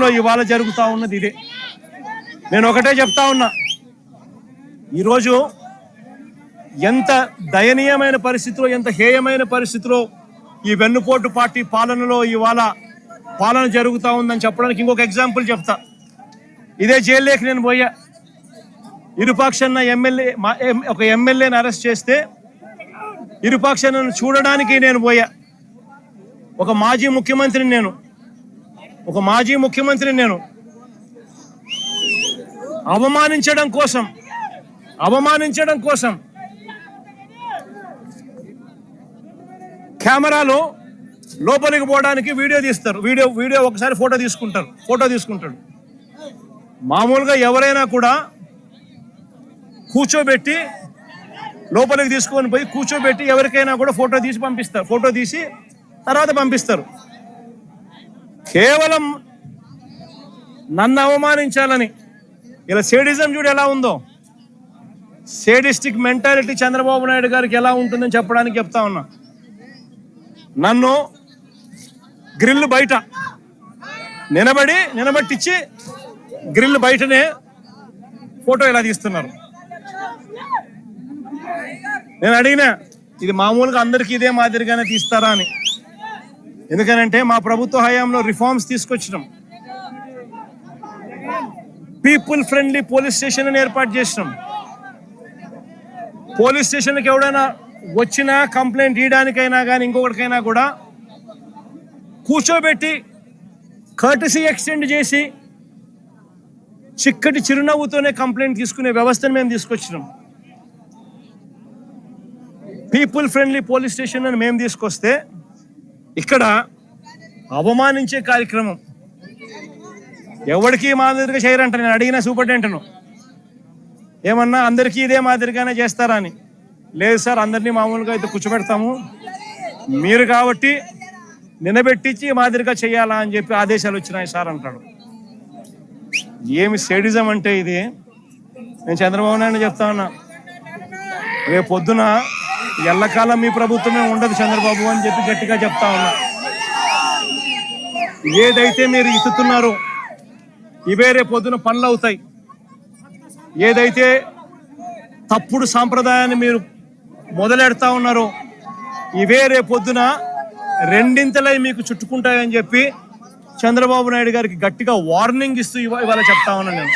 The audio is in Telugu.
పాలనలో ఇవాళ జరుగుతూ ఉన్నది ఇదే. నేను ఒకటే చెప్తా ఉన్నా, ఈరోజు ఎంత దయనీయమైన పరిస్థితిలో, ఎంత హేయమైన పరిస్థితిలో ఈ వెన్నుపోటు పార్టీ పాలనలో ఇవాళ పాలన జరుగుతూ ఉందని చెప్పడానికి ఇంకొక ఎగ్జాంపుల్ చెప్తా. ఇదే జైల్లోకి నేను పోయా. ఇరుపక్షాన ఒక ఎమ్మెల్యేని అరెస్ట్ చేస్తే ఇరుపక్షాలను చూడడానికి నేను పోయా. ఒక మాజీ ముఖ్యమంత్రిని నేను అవమానించడం కోసం కెమెరాలో లోపలికి పోవడానికి వీడియో తీస్తారు. వీడియో ఒకసారి ఫోటో తీసుకుంటాడు. మామూలుగా ఎవరైనా కూడా కూర్చోబెట్టి లోపలికి తీసుకొని పోయి కూర్చోబెట్టి ఎవరికైనా కూడా ఫోటో తీసి తర్వాత పంపిస్తారు. కేవలం నన్ను అవమానించాలని, ఇలా సేడిజం చూడు ఎలా ఉందో, సేడిస్టిక్ మెంటాలిటీ చంద్రబాబు నాయుడు గారికి ఎలా ఉంటుందని చెప్పడానికి చెప్తా ఉన్నా. నన్ను గ్రిల్ బయట నిలబట్టించి గ్రిల్ బయటనే ఫోటో ఇలా తీస్తున్నారు. నేను అడిగినా, ఇది మామూలుగా అందరికీ ఇదే మాదిరిగానే తీస్తారా అని. ఎందుకనంటే మా ప్రభుత్వ హయాంలో రిఫార్మ్స్ తీసుకొచ్చినాం. పీపుల్ ఫ్రెండ్లీ పోలీస్ స్టేషన్ అని ఏర్పాటు చేసినాం. పోలీస్ స్టేషన్కి ఎవడైనా వచ్చినా కంప్లైంట్ ఇవ్వడానికైనా కానీ ఇంకొకటికైనా కూడా కూర్చోబెట్టి కర్టసీ ఎక్స్టెండ్ చేసి చిక్కటి చిరునవ్వుతోనే కంప్లైంట్ తీసుకునే వ్యవస్థను మేము తీసుకొచ్చినాం. పీపుల్ ఫ్రెండ్లీ పోలీస్ స్టేషన్ అని మేము తీసుకొస్తే ఇక్కడ అవమానించే కార్యక్రమం ఎవరికి మాదిరిగా చేయరంట. నేను అడిగిన సూపరింటెండెంట్ను ఏమన్నా అందరికీ ఇదే మాదిరిగానే చేస్తారా అని. లేదు సార్, అందరినీ మామూలుగా అయితే కూర్చోబెడతాము, మీరు కాబట్టి నిలబెట్టించి మాదిరిగా చేయాలా అని చెప్పి ఆదేశాలు వచ్చినాయి సార్ అంటాడు. ఏమి సేడిజం అంటే ఇది. నేను చంద్రబాబు నాయుడు చెప్తా ఉన్నా, రేపు పొద్దున ఎల్లకాలం మీ ప్రభుత్వమే ఉండదు చంద్రబాబు అని చెప్పి గట్టిగా చెప్తా ఉన్నా. ఏదైతే మీరు ఇస్తున్నారో ఇవే రేపు పొద్దున పనులు అవుతాయి. ఏదైతే తప్పుడు సాంప్రదాయాన్ని మీరు మొదలెడతా ఉన్నారో ఇవే రేపు పొద్దున రెండింతలై మీకు చుట్టుకుంటాయని చెప్పి చంద్రబాబు నాయుడు గారికి గట్టిగా వార్నింగ్ ఇస్తూ ఇవాళ చెప్తా ఉన్నాను నేను.